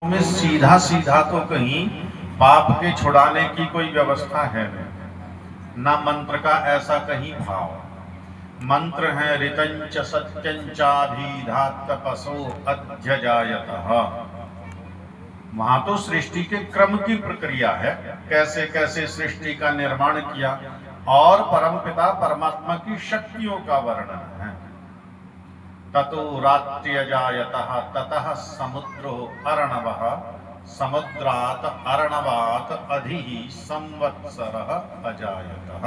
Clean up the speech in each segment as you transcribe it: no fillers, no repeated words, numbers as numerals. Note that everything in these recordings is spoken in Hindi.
में सीधा सीधा तो कहीं पाप के छुड़ाने की कोई व्यवस्था है नहीं, ना मंत्र का ऐसा कहीं भाव। मंत्र है ऋतंच सत्यंचाभिधात तपसो अध्यजायतः। वहां तो सृष्टि के क्रम की प्रक्रिया है, कैसे कैसे सृष्टि का निर्माण किया, और परमपिता परमात्मा की शक्तियों का वर्णन है। ततो रात्र्यजायतः ततः समुद्रो अर्णवः समुद्रात् अर्णवात् अधिः संवत्सरः अजायतः।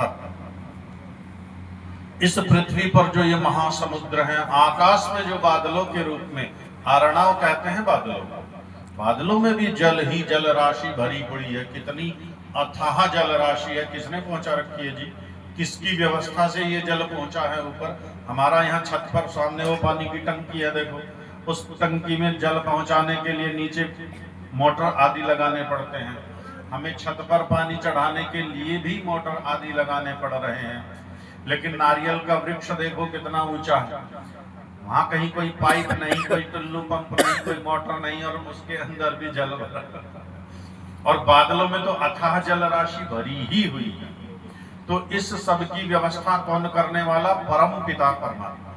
इस पृथ्वी पर जो ये महासमुद्र है, आकाश में जो बादलों के रूप में अर्णव कहते हैं बादलों को, बादलों में भी जल ही जल राशि भरी पड़ी है। कितनी अथाह जल राशि है, किसने पहुंचा रखी है जी? किसकी व्यवस्था से ये जल पहुंचा है ऊपर? हमारा यहाँ छत पर सामने वो पानी की टंकी है, देखो, उस टंकी में जल पहुंचाने के लिए नीचे मोटर आदि लगाने पड़ते हैं। हमें छत पर पानी चढ़ाने के लिए भी मोटर आदि लगाने पड़ रहे हैं। लेकिन नारियल का वृक्ष देखो कितना ऊंचा है, वहां कहीं कोई पाइप नहीं, कोई टुल्लू पंप नहीं, कोई मोटर नहीं, और उसके अंदर भी जल भरा। और बादलों में तो अथाह जल राशि भरी ही हुई है। तो इस सब की व्यवस्था कौन करने वाला? परम पिता परमात्मा।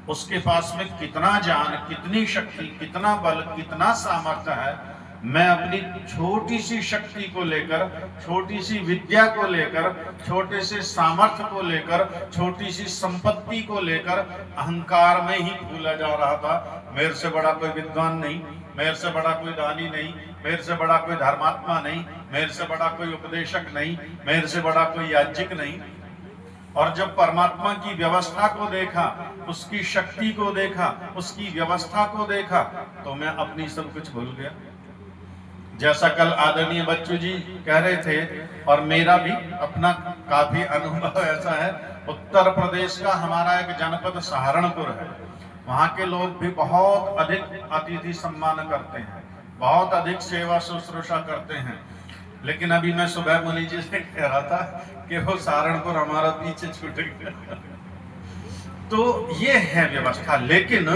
उसके पास में कितना ज्ञान, कितनी शक्ति, कितना बल, कितना सामर्थ्य है। मैं अपनी छोटी सी शक्ति को लेकर, छोटी सी विद्या को लेकर, छोटे से सामर्थ्य को लेकर, छोटी सी संपत्ति को लेकर अहंकार में ही भूला जा रहा था। मेरे से बड़ा कोई विद्वान नहीं, मेरे से बड़ा कोई दानी नहीं, मेरे से बड़ा कोई धर्मात्मा नहीं, मेरे से बड़ा कोई उपदेशक नहीं, मेरे से बड़ा कोई याज्ञिक नहीं। और जब परमात्मा की व्यवस्था को देखा, उसकी शक्ति को देखा, उसकी व्यवस्था को देखा, तो मैं अपनी सब कुछ भूल गया। जैसा कल आदरणीय बच्चू जी कह रहे थे, और मेरा भी अपना काफी अनुभव ऐसा है। उत्तर प्रदेश का हमारा एक जनपद सहारनपुर है। वहाँ के लोग भी बहुत अधिक अतिथि सम्मान करते हैं, बहुत अधिक सेवा शुश्रूषा करते हैं। लेकिन अभी मैं सुबह मुनि जी से कह रहा था कि वो सहारनपुर हमारा पीछे छूट गया। तो ये है व्यवस्था। लेकिन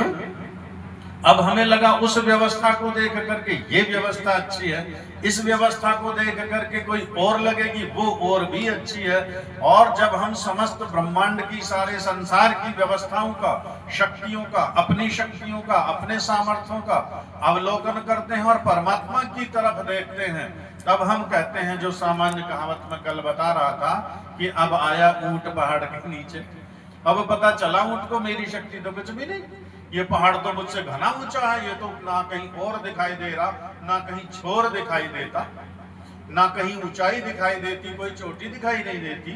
अब हमें लगा उस व्यवस्था को देख करके ये व्यवस्था अच्छी है, इस व्यवस्था को देख करके कोई और लगेगी वो और भी अच्छी है। और जब हम समस्त ब्रह्मांड की, सारे संसार की व्यवस्थाओं का, शक्तियों का, अपनी शक्तियों का, अपने सामर्थ्यों का अवलोकन करते हैं और परमात्मा की तरफ देखते हैं, तब हम कहते हैं, जो सामान्य कहावत में कल बता रहा था कि अब आया ऊंट पहाड़ के नीचे। अब पता चला ऊंट को मेरी शक्ति तो कुछ भी नहीं, ये पहाड़ तो मुझसे घना ऊंचा है, ये तो ना कहीं और दिखाई दे रहा, ना कहीं छोर दिखाई देता, ना कहीं ऊंचाई दिखाई देती, कोई चोटी दिखाई नहीं देती।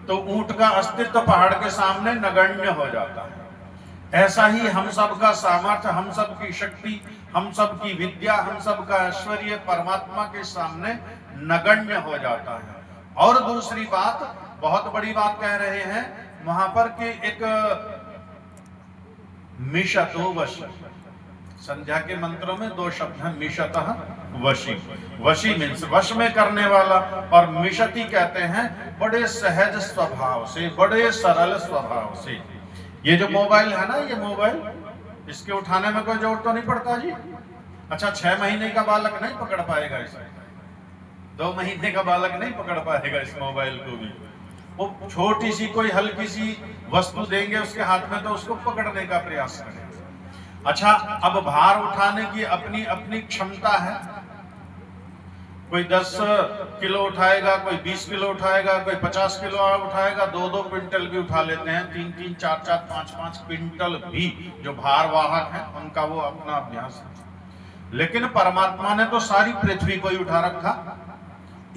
तो ऊंट का अस्तित्व पहाड़ के सामने नगण्य हो जाता है। ऐसा ही हम सब का सामर्थ्य, हम सब की शक्ति, हम सब की विद्या, हम सब का ऐश्वर्य परमात्मा के सामने नगण्य हो जाता है। और दूसरी बात, बहुत बड़ी बात कह रहे हैं वहां पर कि एक मिशतो वशी, संध्या के मंत्रों में दो शब्द हैं, मिशतः वशी। वशी मीन्स वश में करने वाला, और मिशति कहते हैं बड़े सहज स्वभाव से, बड़े सरल स्वभाव से। ये जो मोबाइल है ना, ये मोबाइल, इसके उठाने में कोई जोर तो नहीं पड़ता जी। अच्छा, 6 महीने का बालक नहीं पकड़ पाएगा इसे, 2 महीने का बालक नहीं पकड़ पाएगा इस मोबाइल को भी। वो छोटी सी कोई हल्की सी वस्तु देंगे उसके हाथ में तो उसको पकड़ने का प्रयास करेगा। अच्छा, अब भार उठाने की अपनी अपनी क्षमता है। कोई 10 किलो उठाएगा, कोई 20 किलो उठाएगा, कोई 50 किलो उठाएगा, 2-2 क्विंटल भी उठा लेते हैं, 3-3, 4-4, 5-5 क्विंटल भी जो भार वाहक है उनका वो अपना अभ्यास है। लेकिन परमात्मा ने तो सारी पृथ्वी को ही उठा रखा।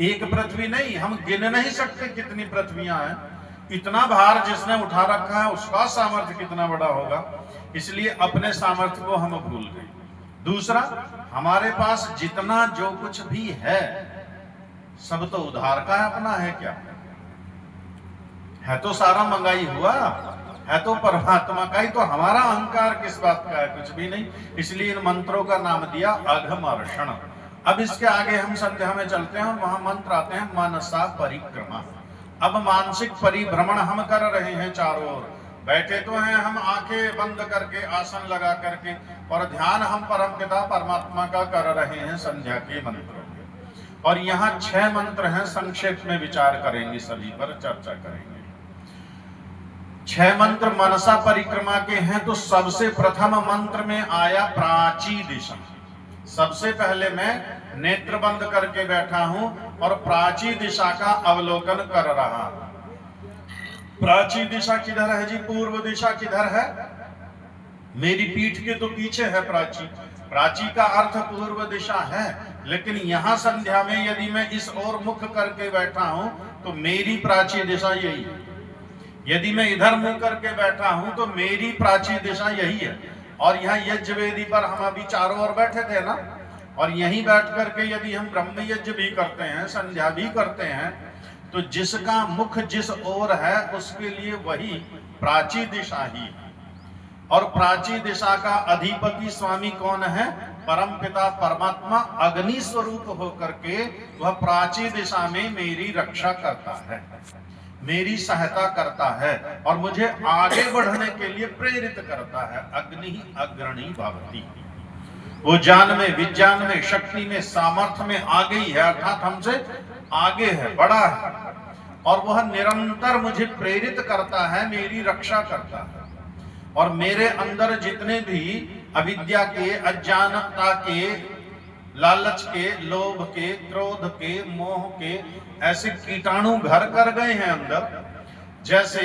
एक पृथ्वी नहीं, हम गिन नहीं सकते कितनी पृथ्वियां हैं। इतना भार जिसने उठा रखा है उसका सामर्थ्य कितना बड़ा होगा। इसलिए अपने सामर्थ्य को हम भूल गए। दूसरा, हमारे पास जितना जो कुछ भी है सब तो उधार का है, अपना है क्या? है तो सारा मंगाई हुआ, है तो परमात्मा का ही। तो हमारा अहंकार किस बात का है? कुछ भी नहीं। इसलिए इन मंत्रों का नाम दिया अघमर्षण। अब इसके आगे हम संध्या में चलते हैं और वहां मंत्र आते हैं मनसा परिक्रमा। अब मानसिक परिभ्रमण हम कर रहे हैं चारों ओर, बैठे तो हैं हम आंखें बंद करके, आसन लगा करके, और ध्यान हम परमपिता परमात्मा का कर रहे हैं संध्या के मंत्रों के। और यहाँ 6 मंत्र हैं, संक्षेप में विचार करेंगे, सभी पर चर्चा करेंगे। 6 मंत्र मनसा परिक्रमा के हैं। तो सबसे प्रथम मंत्र में आया प्राची दिशा। सबसे पहले मैं नेत्र बंद करके बैठा हूं और प्राची दिशा का अवलोकन कर रहा हूं। प्राची दिशा किधर है जी? पूर्व दिशा किधर है? मेरी पीठ के तो पीछे है प्राची। प्राची का अर्थ पूर्व दिशा है, लेकिन यहां संध्या में यदि मैं इस ओर मुख करके बैठा हूं तो मेरी प्राची दिशा यही है। यदि मैं इधर मुख करके बैठा हूं तो मेरी प्राची दिशा यही है। और यहाँ यज्ञ वेदी पर हम अभी चारों ओर बैठे थे ना, और यहीं बैठ करके यदि हम ब्रह्म यज्ञ भी करते हैं, संध्या भी करते हैं, तो जिसका मुख जिस ओर है उसके लिए वही प्राची दिशा ही है। और प्राची दिशा का अधिपति स्वामी कौन है? परमपिता परमात्मा अग्नि स्वरूप होकर के वह प्राची दिशा में मेरी रक्षा करता है, मेरी सहायता करता है और मुझे आगे बढ़ने के लिए प्रेरित करता है। अग्नि ही अग्रणी भवति, वो ज्ञान में, विज्ञान में, शक्ति में, सामर्थ्य में आगे ही है, अर्थात हमसे आगे है, बड़ा है, और वह निरंतर मुझे प्रेरित करता है, मेरी रक्षा करता है। और मेरे अंदर जितने भी अविद्या के, अज्ञानता के, लालच के, लोभ के, क्रोध के, मोह के ऐसे कीटाणु घर कर गए हैं अंदर। जैसे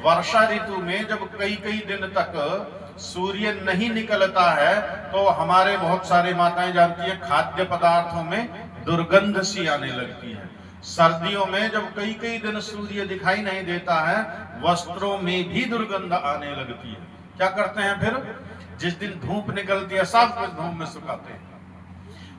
वर्षा ऋतु में जब कई कई दिन तक सूर्य नहीं निकलता है तो हमारे बहुत सारे माताएं जानती है खाद्य पदार्थों में दुर्गंध सी आने लगती है। सर्दियों में जब कई कई दिन सूर्य दिखाई नहीं देता है, वस्त्रों में भी दुर्गंध आने लगती है। क्या करते हैं फिर? जिस दिन धूप निकलती है सब कुछ धूप में सुखाते हैं।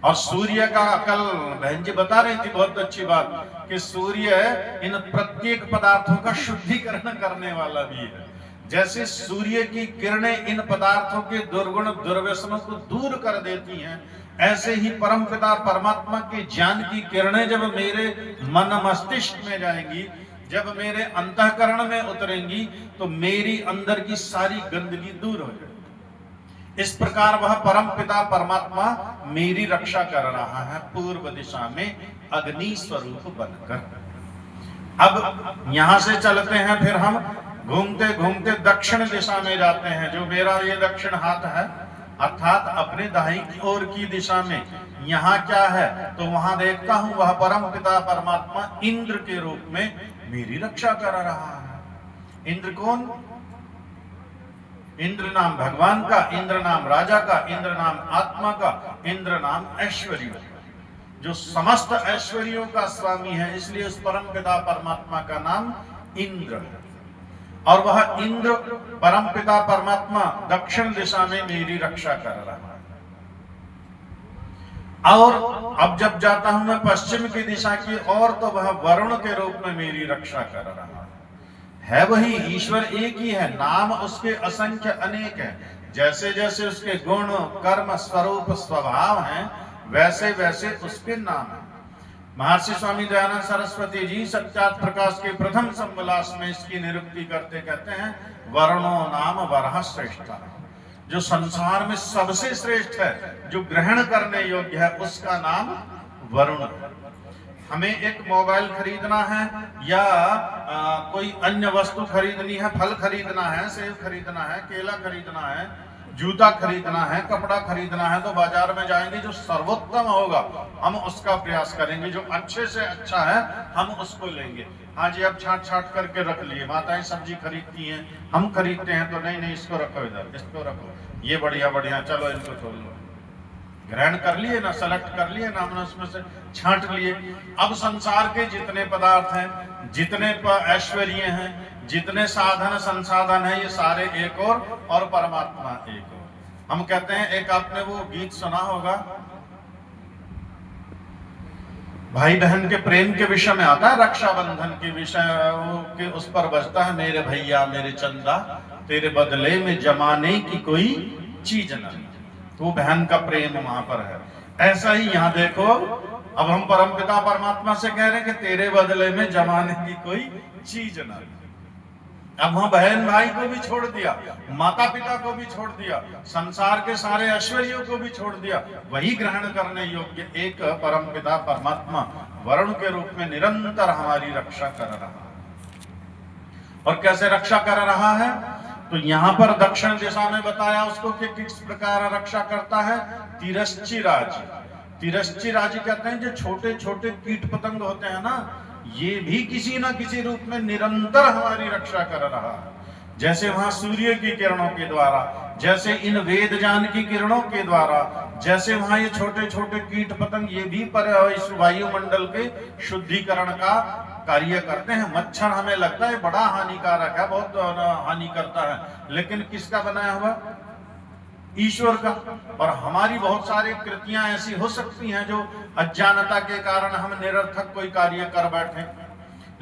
और सूर्य का, कल बहन जी बता रही थी बहुत अच्छी बात, कि सूर्य इन प्रत्येक पदार्थों का शुद्धिकरण करने वाला भी है। जैसे सूर्य की किरणें इन पदार्थों के दुर्गुण दुर्व्यसनों को दूर कर देती हैं, ऐसे ही परमपिता परमात्मा के ज्ञान की किरणें जब मेरे मन मस्तिष्क में जाएंगी, जब मेरे अंतःकरण में उतरेंगी, तो मेरी अंदर की सारी गंदगी दूर हो जाएगी। इस प्रकार वह परमपिता परमात्मा मेरी रक्षा कर रहा है पूर्व दिशा में अग्नि स्वरूप बनकर। अब यहां से चलते हैं, फिर हम घूमते घूमते दक्षिण दिशा में जाते हैं। जो मेरा ये दक्षिण हाथ है, अर्थात अपने दाहिनी ओर की दिशा में यहाँ क्या है, तो वहां देखता हूं वह परमपिता परमात्मा इंद्र के रूप में मेरी रक्षा कर रहा है। इंद्र कौन? इंद्र नाम भगवान का, इंद्र नाम राजा का, इंद्र नाम आत्मा का, इंद्र नाम ऐश्वर्य, जो समस्त ऐश्वर्यों का स्वामी है। इसलिए उस परमपिता परमात्मा का नाम इंद्र है। और वह इंद्र परमपिता परमात्मा दक्षिण दिशा में मेरी रक्षा कर रहा है। और अब जब जाता हूं मैं पश्चिम की दिशा की ओर, तो वह वरुण के रूप में मेरी रक्षा कर रहा है। वही ईश्वर एक ही है, नाम उसके असंख्य अनेक है। जैसे जैसे उसके गुण, कर्म, स्वरूप, स्वभाव हैं, वैसे वैसे उसके नाम है। महर्षि स्वामी दयानंद सरस्वती जी सत्यात प्रकाश के प्रथम संविलास में इसकी निरुक्ति करते कहते हैं, वरुणो नाम वरः श्रेष्ठ, जो संसार में सबसे श्रेष्ठ है, जो ग्रहण करने योग्य है, उसका नाम वरुण है। हमें एक मोबाइल खरीदना है या कोई अन्य वस्तु खरीदनी है, फल खरीदना है, सेब खरीदना है, केला खरीदना है, जूता खरीदना है, कपड़ा खरीदना है, तो बाजार में जाएंगे, जो सर्वोत्तम होगा हम उसका प्रयास करेंगे, जो अच्छे से अच्छा है हम उसको लेंगे। हाँ जी, अब छाट छाट करके रख लिए। माताएं सब्जी खरीदती हैं, हम खरीदते हैं तो नहीं नहीं इसको रखो, इधर इसको रखो, ये बढ़िया बढ़िया, चलो इनको छोड़ लो। ग्रहण कर लिए ना, सेलेक्ट कर लिए ना, हमने उसमें से छांट लिए। अब संसार के जितने पदार्थ हैं, जितने ऐश्वर्य हैं, जितने साधन संसाधन हैं, ये सारे एक और परमात्मा एक और। हम कहते हैं, एक आपने वो गीत सुना होगा, भाई बहन के प्रेम के विषय में आता है, रक्षाबंधन के विषय के उस पर बजता है, मेरे भैया मेरे चंदा तेरे बदले में जमाने की कोई चीज न। वो बहन का प्रेम वहां पर है। ऐसा ही यहाँ देखो, अब हम परमपिता परमात्मा से कह रहे हैं कि तेरे बदले में जमाने की कोई चीज ना। अब वहां बहन भाई को भी छोड़ दिया, माता पिता को भी छोड़ दिया, संसार के सारे ऐश्वर्यों को भी छोड़ दिया, वही ग्रहण करने योग्य एक परमपिता परमात्मा वरुण के रूप में निरंतर हमारी रक्षा कर रहा है। और कैसे रक्षा कर रहा है? तो यहां पर दक्षिण दिशा में बताया उसको कि किस प्रकार रक्षा करता है। तिरश्चिराजी, तिरश्चिराजी कहते हैं जो छोटे छोटे कीट पतंग होते हैं ना, ये भी किसी ना किसी रूप में निरंतर हमारी रक्षा कर रहा है। जैसे वहां सूर्य की किरणों के द्वारा, जैसे इन वेद ज्ञान की किरणों के द्वारा, जैसे वहां ये छोटे छोटे कीट पतंग, ये भी इस वायुमंडल के शुद्धिकरण का कार्य करते हैं। मच्छर हमें लगता है बड़ा हानिकारक है, बहुत हानि करता है, लेकिन किसका बनाया हुआ? ईश्वर का। और हमारी बहुत सारी कृतियां ऐसी हो सकती हैं जो अज्ञानता के कारण हम निरर्थक कोई कार्य कर बैठे,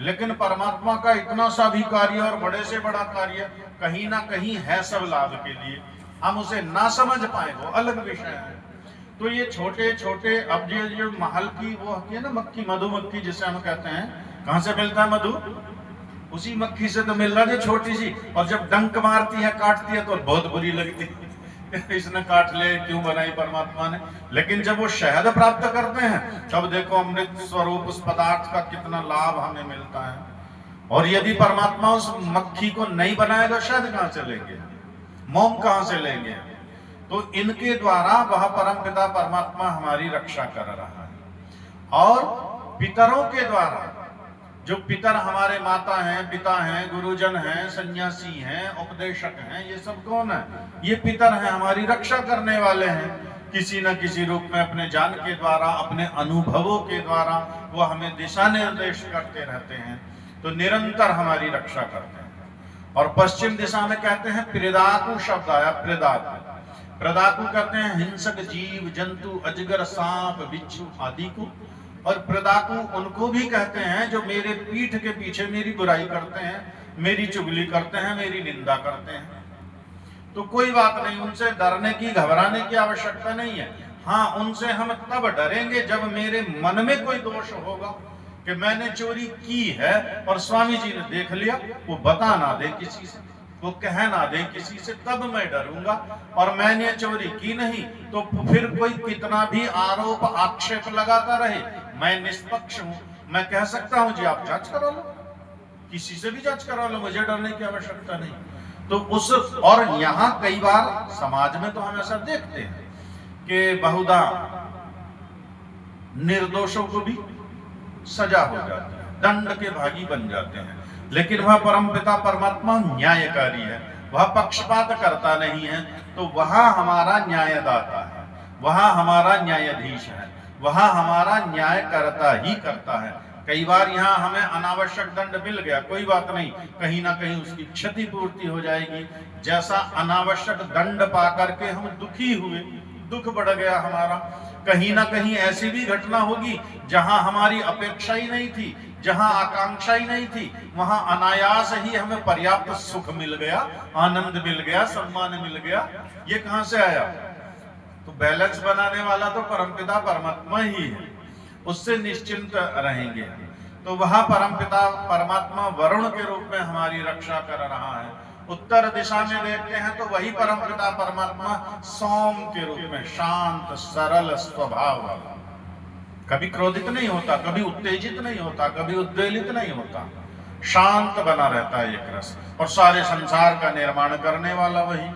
लेकिन परमात्मा का इतना सा भी कार्य और बड़े से बड़ा कार्य कहीं ना कहीं है सब लाभ के लिए, हम उसे ना समझ पाए वो अलग विषय है। तो ये छोटे छोटे, अब जो महल की वो होती है ना मक्खी, मधुमक्खी जिसे हम कहते हैं, कहां से मिलता है मधु? उसी मक्खी से तो मिल रहा है, छोटी सी, और जब डंक मारती है, काटती है तो बहुत बुरी लगती है इसने काट ले, क्यों बनाई परमात्मा ने। लेकिन जब वो शहद प्राप्त करते हैं तब देखो अमृत स्वरूप उस पदार्थ का कितना लाभ हमें मिलता है। और यदि परमात्मा उस मक्खी को नहीं बनाएगा, शहद कहां से लेंगे, मोम कहां से लेंगे? तो इनके द्वारा वह परमपिता परमात्मा हमारी रक्षा कर रहा है। और पितरों के द्वारा, जो पितर हमारे माता हैं, पिता हैं, गुरुजन हैं, सन्यासी हैं, उपदेशक हैं, ये सब कौन है? ये पितर हैं, हमारी रक्षा करने वाले हैं। किसी न किसी रूप में अपने ज्ञान के द्वारा, अपने अनुभवों के द्वारा वो हमें दिशा निर्देश करते रहते हैं, तो निरंतर हमारी रक्षा करते हैं। और पश्चिम दिशा में कहते हैं प्रेदाकु शब्द आया, प्रेदाकु। प्रेदाकु कहते हैं हिंसक जीव जंतु, अजगर, सांप, बिच्छू आदि को। और प्रदाकु उनको भी कहते हैं जो मेरे पीठ के पीछे मेरी बुराई करते हैं, मेरी चुगली करते हैं, मेरी निंदा करते हैं। तो कोई बात नहीं, उनसे डरने की, घबराने की आवश्यकता नहीं है। हाँ, उनसे हम तब डरेंगे जब मेरे मन में कोई दोष होगा कि मैंने चोरी की है और स्वामी जी ने देख लिया, वो बता ना दे किसी से, वो कह ना दे किसी से, तब मैं डरूंगा। और मैंने चोरी की नहीं तो फिर कोई कितना भी आरोप आक्षेप लगाता रहे, मैं निष्पक्ष हूं, मैं कह सकता हूं जी आप जांच करा लो, किसी से भी जांच करा लो, मुझे डरने की आवश्यकता नहीं। तो उस, और यहां कई बार समाज में तो हम ऐसा देखते हैं कि बहुधा निर्दोषों को भी सजा हो जाती है, दंड के भागी बन जाते हैं। लेकिन वह परमपिता परमात्मा न्यायकारी है, वह पक्षपात करता नहीं है, तो वहां हमारा न्यायदाता है, वहां हमारा न्यायाधीश है, वहां हमारा न्याय करता ही करता है। कई बार यहाँ हमें अनावश्यक दंड मिल गया, कोई बात नहीं, कहीं ना कहीं उसकी क्षतिपूर्ति हो जाएगी। जैसा अनावश्यक दंड पा करके हम दुखी हुए, दुख बढ़ गया हमारा, कहीं ना कहीं ऐसी भी घटना होगी जहां हमारी अपेक्षा ही नहीं थी, जहां आकांक्षा ही नहीं थी, वहां अनायास ही हमें पर्याप्त सुख मिल गया, आनंद मिल गया, सम्मान मिल गया। ये कहां से आया? तो बैलेंस बनाने वाला तो परमपिता परमात्मा ही है, उससे निश्चिंत रहेंगे। तो वह परमपिता परमात्मा वरुण के रूप में हमारी रक्षा कर रहा है। उत्तर दिशा में देखते हैं तो वही परमपिता परमात्मा सोम के रूप में शांत सरल स्वभाव वाला, कभी क्रोधित नहीं होता, कभी उत्तेजित नहीं होता, कभी उद्वेलित नहीं होता, शांत बना रहता है एक रस। और सारे संसार का निर्माण करने वाला वही,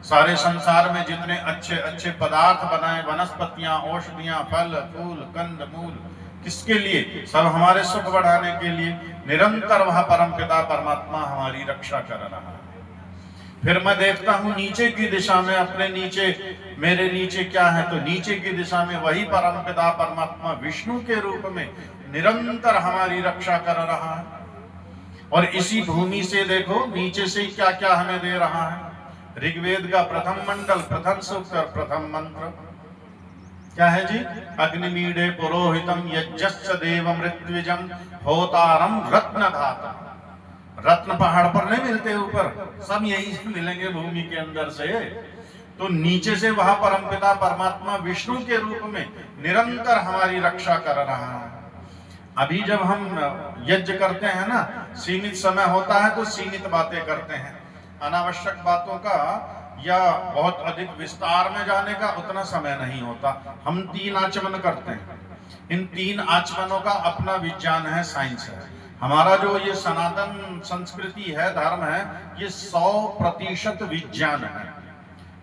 सारे संसार में जितने अच्छे अच्छे पदार्थ बनाए, वनस्पतियां, औषधियां, फल फूल कंद मूल, किसके लिए? सब हमारे सुख बढ़ाने के लिए। निरंतर वह परमपिता परमात्मा हमारी रक्षा कर रहा है। फिर मैं देखता हूं नीचे की दिशा में, अपने नीचे, मेरे नीचे क्या है? तो नीचे की दिशा में वही परमपिता परमात्मा विष्णु के रूप में निरंतर हमारी रक्षा कर रहा है। और इसी भूमि से देखो नीचे से क्या क्या हमें दे रहा है। ऋग्वेद का प्रथम मंडल, प्रथम सूक्त और प्रथम मंत्र क्या है जी? अग्निमीडे पुरोहितम यज्ञस्य देव मृत्युजम होतारम रत्न धातम। रत्न पहाड़ पर नहीं मिलते ऊपर, सब यही से मिलेंगे भूमि के अंदर से। तो नीचे से वह परमपिता परमात्मा विष्णु के रूप में निरंतर हमारी रक्षा कर रहा है। अभी जब हम यज्ञ करते हैं ना, सीमित समय होता है तो सीमित बातें करते हैं, अनावश्यक बातों का या बहुत अधिक विस्तार में जाने का उतना समय नहीं होता। हम 3 आचमन करते हैं, इन 3 आचमनों का अपना विज्ञान है, साइंस है। हमारा जो ये सनातन संस्कृति है, धर्म है, ये 100% विज्ञान है।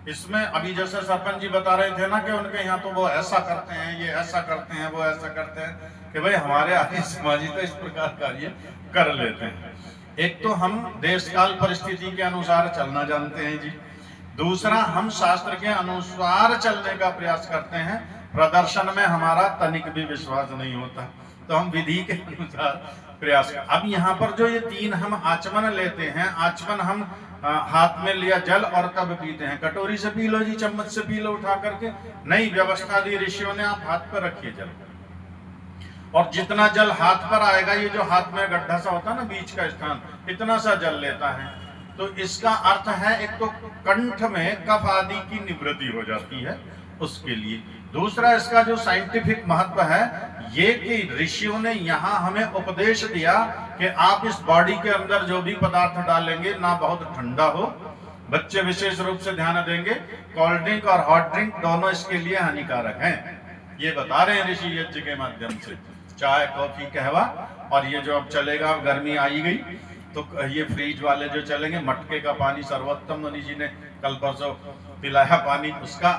इसमें अभी जैसे सरपंच जी बता रहे थे ना कि उनके यहाँ तो वो ऐसा करते हैं, ये ऐसा करते हैं, वो ऐसा करते हैं, कि भाई हमारे आर्य समाजी तो इस प्रकार कार्य कर लेते हैं। एक तो हम देश काल परिस्थिति के अनुसार चलना जानते हैं जी, दूसरा हम शास्त्र के अनुसार चलने का प्रयास करते हैं। प्रदर्शन में हमारा तनिक भी विश्वास नहीं होता, तो हम विधि के अनुसार प्रयास कर। अब यहाँ पर जो ये 3 हम आचमन लेते हैं, आचमन हम हाथ में लिया जल और तब पीते हैं। कटोरी से पी लो जी, चम्मच से पी लो उठा करके, नहीं, व्यवस्था दी ऋषियों ने, आप हाथ पर रखिए जल, और जितना जल हाथ पर आएगा, ये जो हाथ में गड्ढा सा होता है ना, बीच का स्थान, इतना सा जल लेता है। तो इसका अर्थ है, एक तो कंठ में कफ आदि की निवृत्ति हो जाती है, उसके लिए। दूसरा इसका जो साइंटिफिक महत्व है ये कि ऋषियों ने यहाँ हमें उपदेश दिया कि आप इस बॉडी के अंदर जो भी पदार्थ डालेंगे ना बहुत ठंडा हो। बच्चे विशेष रूप से ध्यान देंगे, कोल्ड ड्रिंक और हॉट ड्रिंक दोनों इसके लिए हानिकारक हैं, ये बता रहे हैं ऋषि यज्ञ के माध्यम से। चाय, कॉफी, कहवा, और ये जो अब चलेगा, गर्मी आई गई तो ये फ्रीज वाले जो चलेंगे, मटके का पानी सर्वोत्तम, मुनि जी ने कल परसों पिलाया पानी, उसका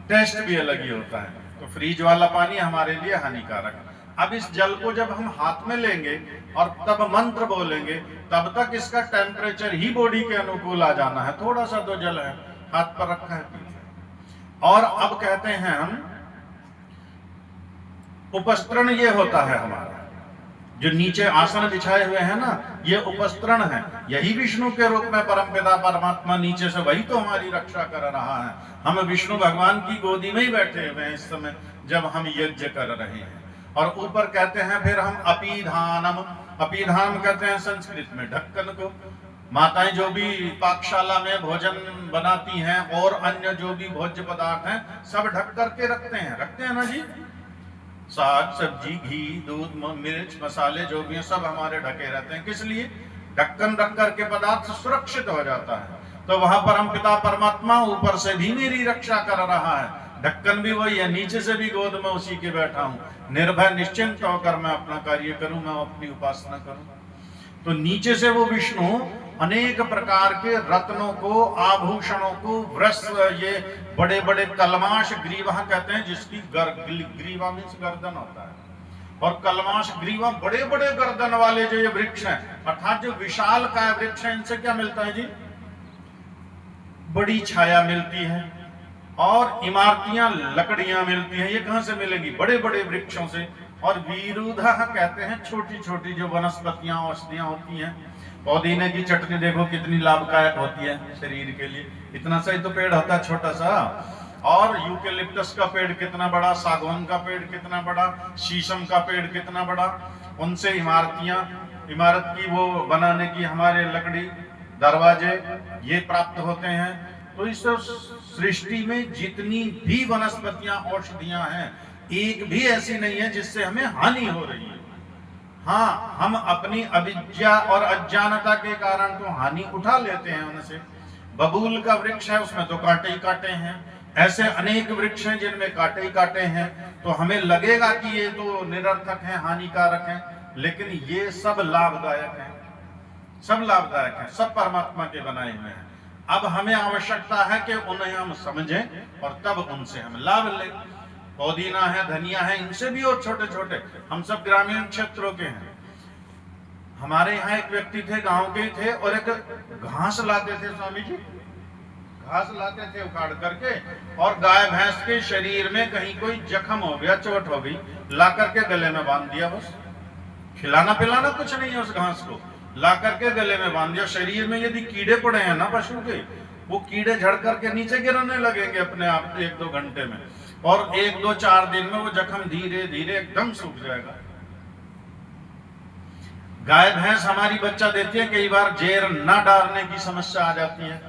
टेस्ट भी अलग ही होता है। तो फ्रीज वाला पानी हमारे लिए हानिकारक। अब इस जल को जब हम हाथ में लेंगे और तब मंत्र बोलेंगे, तब तक इसका टेम्परेचर ही बॉडी के अनुकूल आ जाना है। थोड़ा सा तो जल है, हाथ पर रखा है, और अब कहते हैं हम उपस्तरण, ये होता है हमारा जो नीचे आसन बिछाए हुए हैं ना, ये उपस्तरण है। यही विष्णु के रूप में परमपिता परमात्मा नीचे से वही तो हमारी रक्षा कर रहा है। हम विष्णु भगवान की गोदी में ही बैठे हुए हैं इस समय जब हम यज्ञ कर रहे हैं। और ऊपर कहते हैं फिर हम अपीधानम, अपीधानम कहते हैं संस्कृत में ढक्कन को। माताएं जो भी पाकशाला में भोजन बनाती हैं और अन्य जो भी भोज्य पदार्थ हैं, सब ढक करके रखते हैं ना जी। साग सब्जी, घी, दूध, मिर्च, मसाले जो भी हैं, सब हमारे ढके रहते हैं। किस लिए? ढक्कन रख करके पदार्थ सुरक्षित हो जाता है। तो वहां परमपिता परमात्मा ऊपर से भी मेरी रक्षा कर रहा है। ढक्कन भी वही है, नीचे से भी गोद में उसी के बैठा हूं। निर्भय निश्चिंत होकर मैं अपना कार्य करूं, मैं अपनी उपासना करूं। तो नीचे से वो विष्णु अनेक प्रकार के रत्नों को, आभूषणों को, वृष, ये बड़े बड़े कलमाश, ग्रीवा कहते हैं जिसकी ग्रीवा मीन्स गर्दन होता है, और कलमाश ग्रीवा बड़े बड़े गर्दन वाले जो ये वृक्ष हैं, अर्थात जो विशाल काय वृक्ष है, इनसे क्या मिलता है जी? बड़ी छाया मिलती है, और इमारतियां, लकड़ियां मिलती हैं। ये कहां से मिलेंगी? बड़े बड़े वृक्षों से। और वीरुधा कहते हैं छोटी छोटी जो वनस्पतियां, औषधियां होती हैं। पुदीने की चटनी देखो कितनी लाभदायक होती है शरीर के लिए। इतना सा ही तो पेड़ होता है, छोटा सा। और यूकेलिप्टस का पेड़ कितना बड़ा, सागवान का पेड़ कितना बड़ा, शीशम का पेड़ कितना बड़ा। उनसे इमारत की वो बनाने की हमारे लकड़ी, दरवाजे, ये प्राप्त होते हैं। तो इस सृष्टि में जितनी भी वनस्पतियां, औषधियां हैं, एक भी ऐसी नहीं है जिससे हमें हानि हो रही है। हाँ, हम अपनी अविद्या और अज्ञानता के कारण तो हानि उठा लेते हैं उनसे। बबूल का वृक्ष है, उसमें तो कांटे ही कांटे हैं। ऐसे अनेक वृक्ष हैं जिनमें कांटे ही कांटे हैं। तो हमें लगेगा कि ये तो निरर्थक हैं, हानिकारक हैं, लेकिन ये सब लाभदायक हैं, सब लाभदायक हैं, सब परमात्मा के बनाए हुए हैं। अब हमें आवश्यकता है कि उन्हें हम समझें और तब उनसे हम लाभ लें। पुदीना है, धनिया है, इनसे भी और छोटे छोटे, हम सब ग्रामीण क्षेत्रों के हैं। हमारे यहाँ एक व्यक्ति थे, गांव के थे, और एक घास लाते थे स्वामी जी, घास लाते थे उखाड़ करके, और गाय भैंस के शरीर में कहीं कोई जख्म हो गया, चोट हो गई, ला करके गले में बांध दिया। बस खिलाना पिलाना कुछ नहीं है, उस घास को ला करके गले में बांध दिया। शरीर में यदि कीड़े पड़े हैं ना पशु के, वो कीड़े झड़ करके नीचे गिरने लगेंगे अपने आप 1-2 घंटे में, और 1-2-4 दिन में वो जख्म धीरे धीरे एकदम सूख जाएगा। गाय भैंस हमारी बच्चा देती है, कई बार जेर ना डालने की समस्या आ जाती है।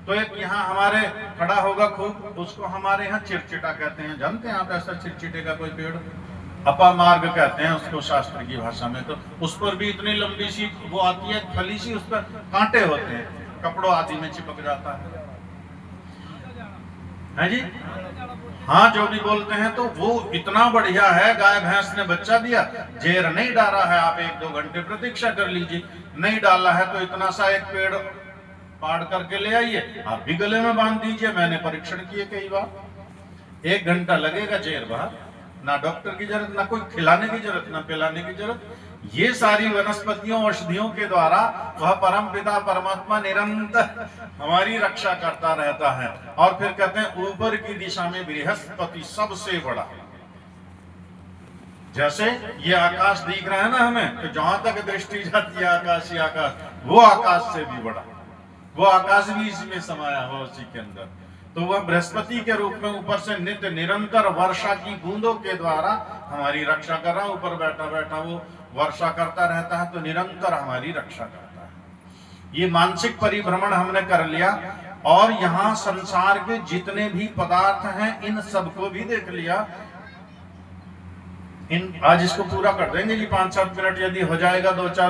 तो एक यहाँ हमारे खड़ा होगा खूब, उसको हमारे यहाँ चिरचिटा कहते हैं। जानते हैं आप ऐसा चिरचिटे का कोई पेड़? अपामार्ग कहते हैं उसको शास्त्र की भाषा में। तो उस पर भी इतनी लंबी सी वो आती है फली सी, उस पर कांटे होते हैं, कपड़ों आदि में चिपक जाता है जी। हाँ, जो भी बोलते हैं। तो वो इतना बढ़िया है, गाय भैंस ने बच्चा दिया, जेर नहीं डाला है, आप 1-2 घंटे प्रतीक्षा कर लीजिए। नहीं डाला है तो इतना सा एक पेड़ पाड़ करके ले आइए, आप भी गले में बांध दीजिए। मैंने परीक्षण किए कई बार, 1 घंटा लगेगा जेर बाहर, ना डॉक्टर की जरूरत, ना कोई खिलाने की जरूरत, ना पिलाने की जरूरत। ये सारी वनस्पतियों औषधियों के द्वारा वह परम पिता परमात्मा निरंतर हमारी रक्षा करता रहता है। और फिर कहते हैं ऊपर की दिशा में बृहस्पति सबसे बड़ा। जैसे ये आकाश दिख रहा है ना हमें, तो जहां तक दृष्टि जाती है आकाश ही आकाश, वो आकाश से भी बड़ा, वो आकाश भी इसमें समाया हुआ उसी के अंदर। तो वह बृहस्पति के रूप में ऊपर से नित्य निरंतर वर्षा की बूंदों के द्वारा हमारी रक्षा कर रहा है। ऊपर बैठा बैठा वो वर्षा करता रहता है, तो निरंतर हमारी रक्षा करता है। ये मानसिक परिभ्रमण हमने कर लिया, और यहाँ संसार के जितने भी पदार्थ हैं इन सबको भी देख लिया। आज इसको पूरा कर देंगे जी 5-7 मिनट, यदि हो जाएगा 2-4